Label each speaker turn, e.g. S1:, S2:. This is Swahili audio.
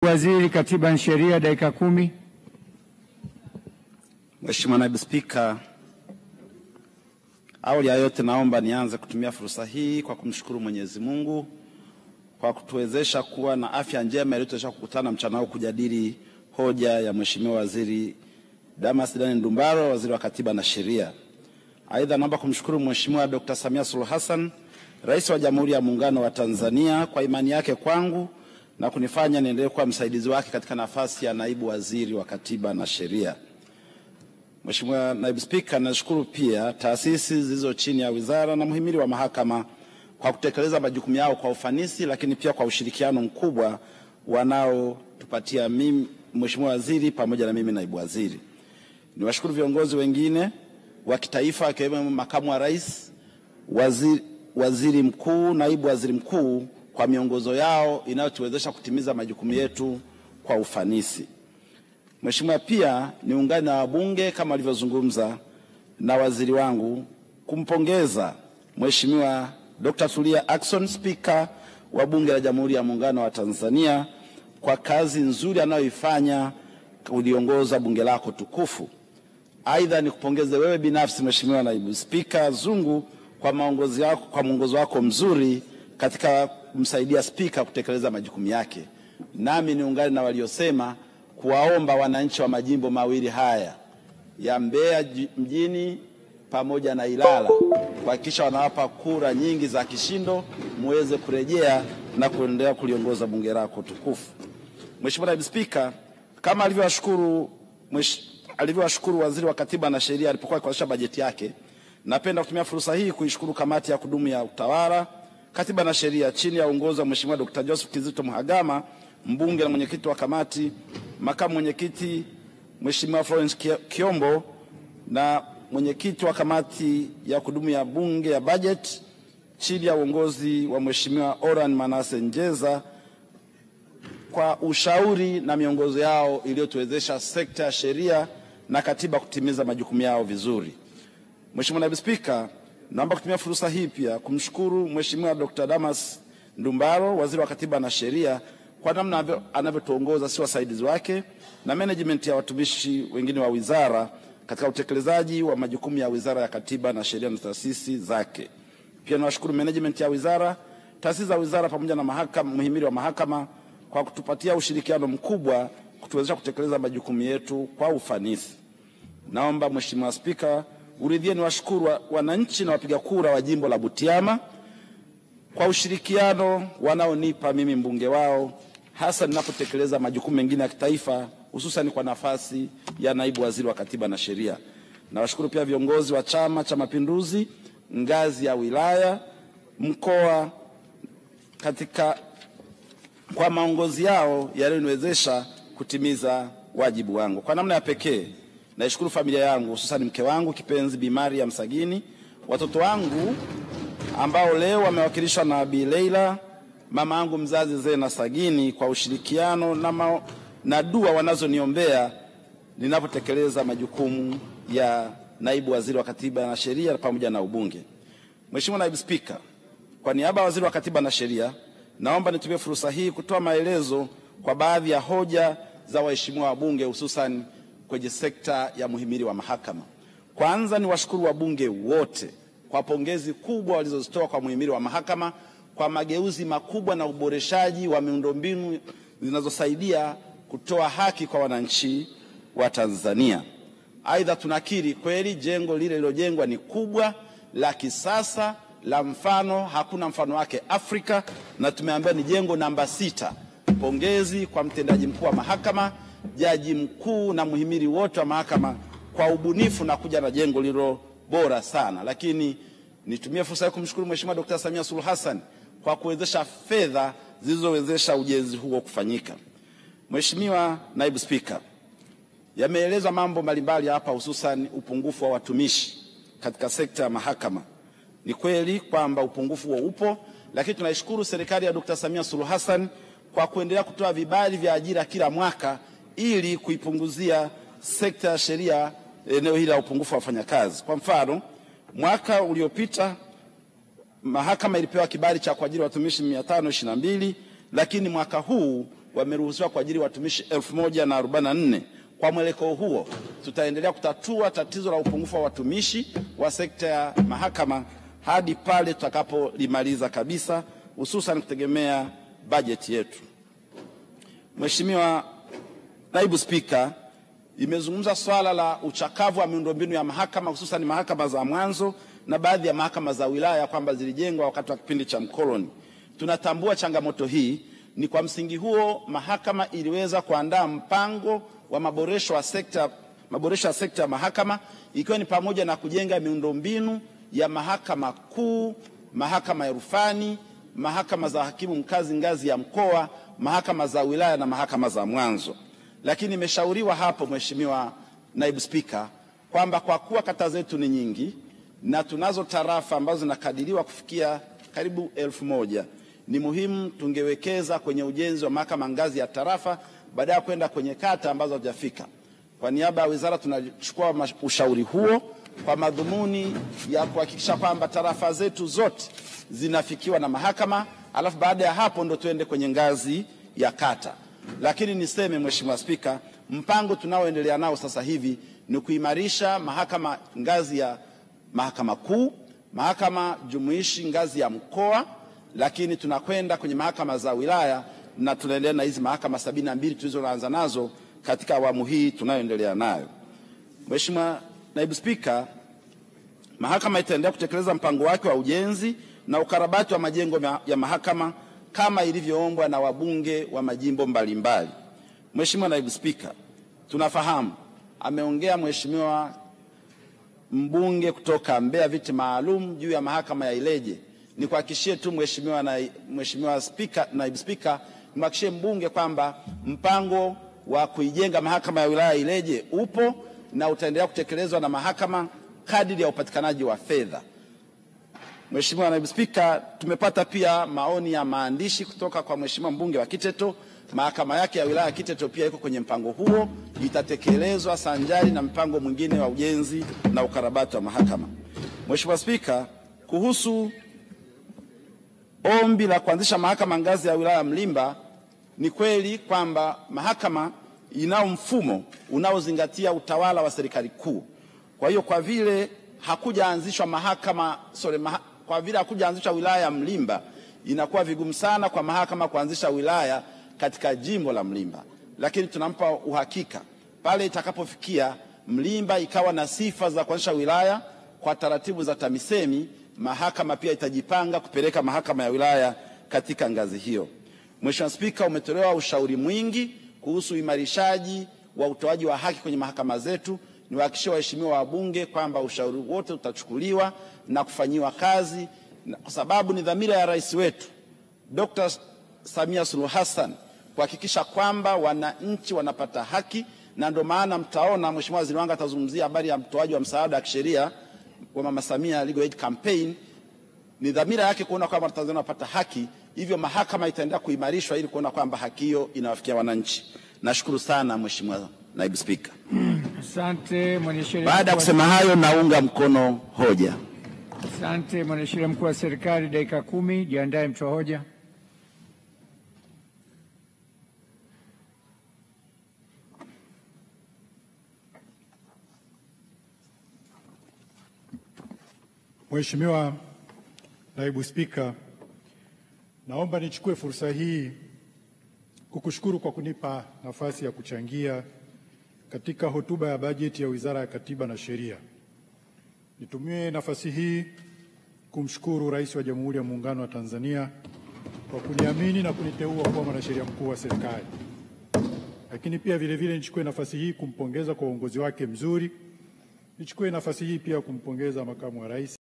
S1: Waziri Katiba na Sheria, dakika 10.
S2: Mheshimiwa Naibu Spika, awali ya yote naomba nianze kutumia fursa hii kwa kumshukuru Mwenyezi Mungu kwa kutuwezesha kuwa na afya njema iliyotuwezesha kukutana mchana huu kujadili hoja ya Mheshimiwa Waziri Damas Daniel Ndumbaro, Waziri wa Katiba na Sheria. Aidha, naomba kumshukuru Mheshimiwa Dr. Samia Suluhu Hassan, Rais wa Jamhuri ya Muungano wa Tanzania, kwa imani yake kwangu na kunifanya niendelee kuwa msaidizi wake katika nafasi ya Naibu Waziri wa Katiba na Sheria. Mheshimiwa Naibu Spika, nashukuru pia taasisi zilizo chini ya wizara na muhimili wa mahakama kwa kutekeleza majukumu yao kwa ufanisi, lakini pia kwa ushirikiano mkubwa wanaotupatia mimi Mheshimiwa Waziri pamoja na mimi Naibu Waziri. Niwashukuru viongozi wengine wa kitaifa akiwemo Makamu wa Rais, Waziri Mkuu, Naibu Waziri Mkuu kwa miongozo yao inayotuwezesha kutimiza majukumu yetu kwa ufanisi. Mheshimiwa, pia niungane na wabunge kama alivyozungumza na waziri wangu kumpongeza Mheshimiwa Dr. Tulia Ackson, Spika wa Bunge la Jamhuri ya Muungano wa Tanzania, kwa kazi nzuri anayoifanya kuliongoza bunge lako tukufu. Aidha, nikupongeze wewe binafsi Mheshimiwa Naibu Spika Zungu kwa mwongozo wako mzuri katika kumsaidia Spika kutekeleza majukumu yake. Nami niungane na waliosema kuwaomba wananchi wa majimbo mawili haya ya Mbeya mjini pamoja na Ilala kuhakikisha wanawapa kura nyingi za kishindo muweze kurejea na kuendelea kuliongoza bunge lako tukufu. Mheshimiwa Naibu Spika, kama alivyowashukuru Waziri wa Katiba na Sheria alipokuwa akiwasilisha bajeti yake, napenda kutumia fursa hii kuishukuru Kamati ya Kudumu ya Utawala, Katiba na Sheria chini ya uongozi wa Mheshimiwa Dr. Joseph Kizito Mhagama, mbunge na mwenyekiti wa kamati, makamu mwenyekiti Mheshimiwa Florence Kiombo na mwenyekiti wa Kamati ya Kudumu ya Bunge ya Budget chini ya uongozi wa Mheshimiwa Oran Manase Njeza kwa ushauri na miongozo yao iliyotuwezesha sekta ya sheria na katiba kutimiza majukumu yao vizuri. Mheshimiwa Naibu Spika, naomba kutumia fursa hii pia kumshukuru Mheshimiwa Dr. Damas Ndumbaro, Waziri wa Katiba na Sheria, kwa namna anavyotuongoza si wasaidizi wake na management ya watumishi wengine wa wizara katika utekelezaji wa majukumu ya Wizara ya Katiba na Sheria na taasisi zake. Pia nawashukuru management ya wizara, taasisi za wizara pamoja na mahakama, muhimili wa mahakama kwa kutupatia ushirikiano mkubwa kutuwezesha kutekeleza majukumu yetu kwa ufanisi. Naomba Mheshimiwa Spika uridhie niwashukuru wananchi na wapiga kura wa jimbo la Butiama kwa ushirikiano wanaonipa mimi mbunge wao, hasa ninapotekeleza majukumu mengine ya kitaifa, hususan kwa nafasi ya Naibu Waziri wa Katiba na Sheria. Nawashukuru pia viongozi wa Chama cha Mapinduzi ngazi ya wilaya, mkoa kwa maongozi yao yaliyoniwezesha kutimiza wajibu wangu. Kwa namna ya pekee naishukuru familia yangu, hususan mke wangu kipenzi Bi Mariam Sagini, watoto wangu ambao leo wamewakilishwa na Bi Leila, mama yangu mzazi Zena Sagini, kwa ushirikiano na dua wanazoniombea ninapotekeleza majukumu ya Naibu Waziri wa Katiba na Sheria pamoja na ubunge. Mheshimiwa Naibu Spika, kwa niaba ya Waziri wa Katiba na Sheria, naomba nitumie fursa hii kutoa maelezo kwa baadhi ya hoja za waheshimiwa wabunge, hususan kwenye sekta ya muhimili wa mahakama. Kwanza, ni washukuru wabunge wote kwa pongezi kubwa walizozitoa kwa muhimili wa mahakama kwa mageuzi makubwa na uboreshaji wa miundombinu zinazosaidia kutoa haki kwa wananchi wa Tanzania. Aidha, tunakiri kweli jengo lile lililojengwa ni kubwa, la kisasa, la mfano, hakuna mfano wake Afrika, na tumeambiwa ni jengo namba 6. Pongezi kwa mtendaji mkuu wa mahakama, jaji mkuu na muhimili wote wa mahakama kwa ubunifu na kuja na jengo lilo bora sana. Lakini nitumie fursa hii kumshukuru Mheshimiwa Dr. Samia Suluhu Hassan kwa kuwezesha fedha zilizowezesha ujenzi huo kufanyika. Mheshimiwa Naibu Spika, yameelezwa mambo mbalimbali hapa, hususan upungufu wa watumishi katika sekta ya mahakama. Ni kweli kwamba upungufu huo upo, lakini tunaishukuru serikali ya Dr. Samia Suluhu Hassan kwa kuendelea kutoa vibali vya ajira kila mwaka ili kuipunguzia sekta ya sheria eneo hili la upungufu wa wafanyakazi. Kwa mfano, mwaka uliopita mahakama ilipewa kibali cha kuajiri watumishi 522, lakini mwaka huu wameruhusiwa kuajiri watumishi 1044. Kwa mwelekeo huo, tutaendelea kutatua tatizo la upungufu wa watumishi wa sekta ya mahakama hadi pale tutakapolimaliza kabisa, hususan kutegemea bajeti yetu. Mheshimiwa Naibu Spika, imezungumza swala la uchakavu wa miundombinu ya mahakama, hususan mahakama za mwanzo na baadhi ya mahakama za wilaya kwamba zilijengwa wakati wa kipindi cha mkoloni. Tunatambua changamoto hii. Ni kwa msingi huo mahakama iliweza kuandaa mpango wa maboresho ya sekta ya mahakama, ikiwa ni pamoja na kujenga miundombinu ya mahakama kuu, mahakama ya rufani, mahakama za hakimu mkazi ngazi ya mkoa, mahakama za wilaya na mahakama za mwanzo. Lakini imeshauriwa hapo, Mheshimiwa Naibu Spika, kwamba kwa kuwa kata zetu ni nyingi na tunazo tarafa ambazo zinakadiriwa kufikia karibu 1000, ni muhimu tungewekeza kwenye ujenzi wa mahakama ngazi ya tarafa baada ya kwenda kwenye kata ambazo hazijafika. Kwa niaba ya wizara tunachukua ushauri huo kwa madhumuni ya kuhakikisha kwamba tarafa zetu zote zinafikiwa na mahakama, alafu baada ya hapo ndo tuende kwenye ngazi ya kata. Lakini niseme, Mheshimiwa Spika, mpango tunaoendelea nao sasa hivi ni kuimarisha mahakama ngazi ya mahakama kuu, mahakama jumuishi ngazi ya mkoa, lakini tunakwenda kwenye mahakama za wilaya na tunaendelea na hizi mahakama 72 tulizoanza nazo katika awamu hii tunayoendelea nayo. Mheshimiwa Naibu Spika, mahakama itaendelea kutekeleza mpango wake wa ujenzi na ukarabati wa majengo ya mahakama kama ilivyoombwa na wabunge wa majimbo mbalimbali. Mheshimiwa Naibu Spika, tunafahamu ameongea Mheshimiwa mbunge kutoka Mbeya viti maalum juu ya mahakama ya Ileje. Nikuhakikishie tu Mheshimiwa Spika, Naibu Spika, nimhakikishie mbunge kwamba mpango wa kuijenga mahakama ya wilaya Ileje upo na utaendelea kutekelezwa na mahakama kadiri ya upatikanaji wa fedha. Mheshimiwa Naibu Spika, tumepata pia maoni ya maandishi kutoka kwa Mheshimiwa mbunge wa Kiteto. Mahakama yake ya wilaya Kiteto pia iko kwenye mpango huo, itatekelezwa sanjari na mpango mwingine wa ujenzi na ukarabati wa mahakama. Mheshimiwa Spika, kuhusu ombi la kuanzisha mahakama ngazi ya wilaya Mlimba, ni kweli kwamba mahakama inao mfumo unaozingatia utawala wa serikali kuu. Kwa hiyo kwa vile hakujaanzishwa hakujaanzishwa wilaya ya Mlimba, inakuwa vigumu sana kwa mahakama kuanzisha wilaya katika jimbo la Mlimba. Lakini tunampa uhakika pale itakapofikia Mlimba ikawa na sifa za kuanzisha wilaya kwa taratibu za TAMISEMI, mahakama pia itajipanga kupeleka mahakama ya wilaya katika ngazi hiyo. Mheshimiwa Spika, umetolewa ushauri mwingi kuhusu uimarishaji wa utoaji wa haki kwenye mahakama zetu. Niwahakikishie waheshimiwa wabunge kwamba ushauri wote utachukuliwa na kufanyiwa kazi, kwa sababu ni dhamira ya rais wetu Dr. Samia Suluhu Hassan kuhakikisha kwamba wananchi wanapata haki, na ndio maana mtaona Mheshimiwa Waziri wangu atazungumzia habari ya mtoaji wa msaada wa kisheria wa Mama Samia Legal Aid Campaign. Ni dhamira yake kuona kwamba Watanzania wanapata haki, hivyo mahakama itaendelea kuimarishwa ili kuona kwamba haki hiyo inawafikia wananchi. Nashukuru sana Mheshimiwa Naibu Spika.
S1: Asante mwanasheria.
S2: Baada ya kusema hayo, naunga mkono hoja.
S1: Asante mwanasheria mkuu wa serikali, dakika 10. Jiandae mtoa hoja.
S3: Mheshimiwa Naibu Spika, naomba nichukue fursa hii kukushukuru kwa kunipa nafasi ya kuchangia katika hotuba ya bajeti ya Wizara ya Katiba na Sheria. Nitumie nafasi hii kumshukuru Rais wa Jamhuri ya Muungano wa Tanzania kwa kuniamini na kuniteua kuwa mwanasheria mkuu wa serikali. Lakini pia vile nichukue nafasi hii kumpongeza kwa uongozi wake mzuri. Nichukue nafasi hii pia kumpongeza makamu wa rais